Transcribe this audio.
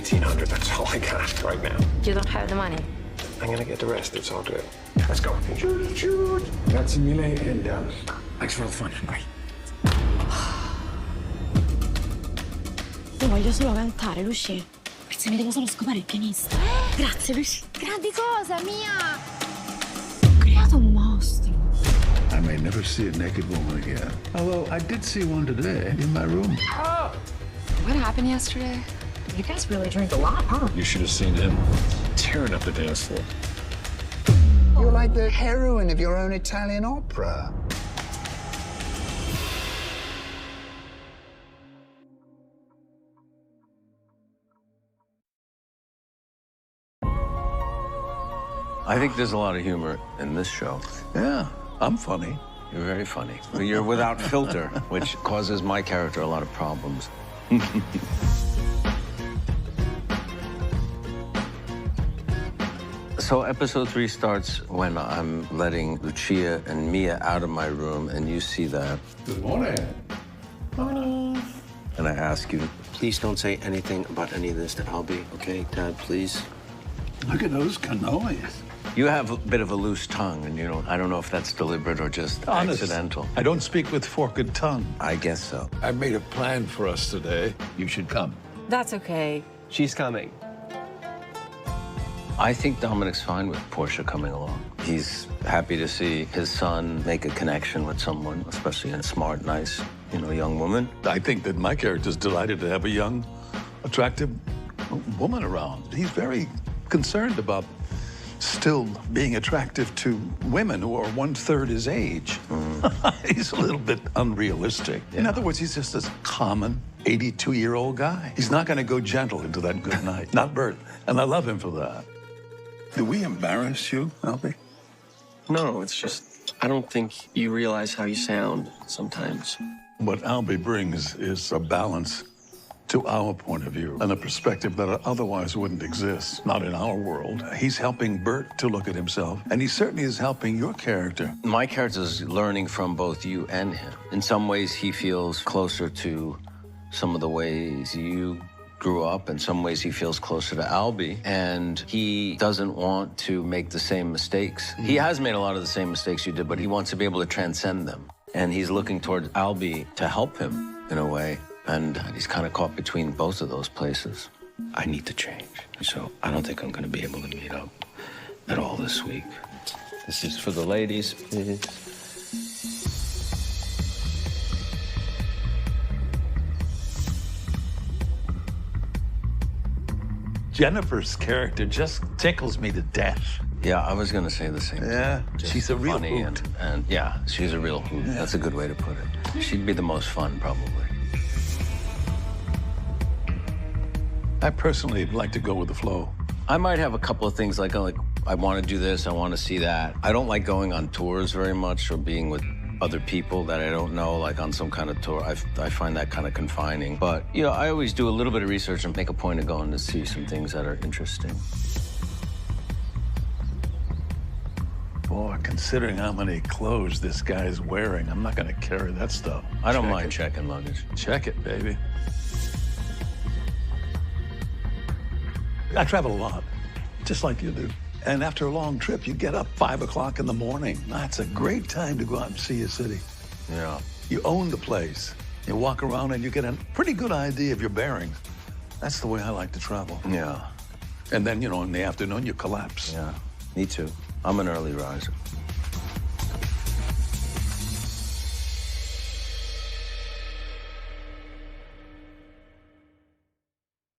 1,800, that's all I got right now. You don't have the money. I'm gonna get the rest, it's all good. Let's go. Shoot. Grazie mille, and thanks for all the fun. Bye. Io voglio solo cantare, Lucy. Grazie, mi devo solo scopare il pianista. Grazie, Lucy. Grandi cosa, mia! Ho creato un mostro. I may never see a naked woman again. Although I did see one today in my room. Oh. What happened yesterday? You guys really drink a lot, huh? You should have seen him tearing up the dance floor. You're like the heroine of your own Italian opera. I think there's a lot of humor in this show. Yeah, I'm funny. You're very funny. You're without filter, which causes my character a lot of problems. So episode 3 starts when I'm letting Lucia and Mia out of my room, and you see that. Good morning. Morning. And I ask you, please don't say anything about any of this to Albie, okay, Dad, please? Look at those cannolis. You have a bit of a loose tongue, and I don't know if that's deliberate or just accidental. I don't speak with forked tongue. I guess so. I made a plan for us today. You should come. That's okay. She's coming. I think Dominic's fine with Portia coming along. He's happy to see his son make a connection with someone, especially a smart, nice, young woman. I think that my character's delighted to have a young, attractive woman around. He's very concerned about still being attractive to women who are 1/3 his age. He's a little bit unrealistic. Yeah. In other words, he's just a common 82-year-old guy. He's not going to go gentle into that good night. Not Bert. And I love him for that. Do we embarrass you, Albie? No, it's just, I don't think you realize how you sound sometimes. What Albie brings is a balance to our point of view and a perspective that otherwise wouldn't exist, not in our world. He's helping Bert to look at himself, and he certainly is helping your character. My character's learning from both you and him. In some ways, he feels closer to some of the ways you grew up. In some ways, he feels closer to Albie, and he doesn't want to make the same mistakes. He has made a lot of the same mistakes you did, but he wants to be able to transcend them. And he's looking toward Albie to help him in a way. And he's kind of caught between both of those places. I need to change. So I don't think I'm going to be able to meet up at all this week. This is for the ladies, please. Jennifer's character just tickles me to death. Yeah, I was going to say the same thing. Yeah, Just she's a real funny hoot. and yeah, she's a real hoot. Yeah. That's a good way to put it. She'd be the most fun, probably. I personally like to go with the flow. I might have a couple of things like I want to do this, I want to see that. I don't like going on tours very much or being with other people that I don't know, like on some kind of tour. I find that kind of confining. But, I always do a little bit of research and make a point of going to see some things that are interesting. Boy, considering how many clothes this guy's wearing, I'm not going to carry that stuff. I don't mind it. checking luggage. Check it, baby. I travel a lot, just like you do. And after a long trip, you get up 5 o'clock in the morning. That's a great time to go out and see a city. Yeah. You own the place. You walk around and you get a pretty good idea of your bearings. That's the way I like to travel. Yeah. And then, in the afternoon, you collapse. Yeah. Me too. I'm an early riser.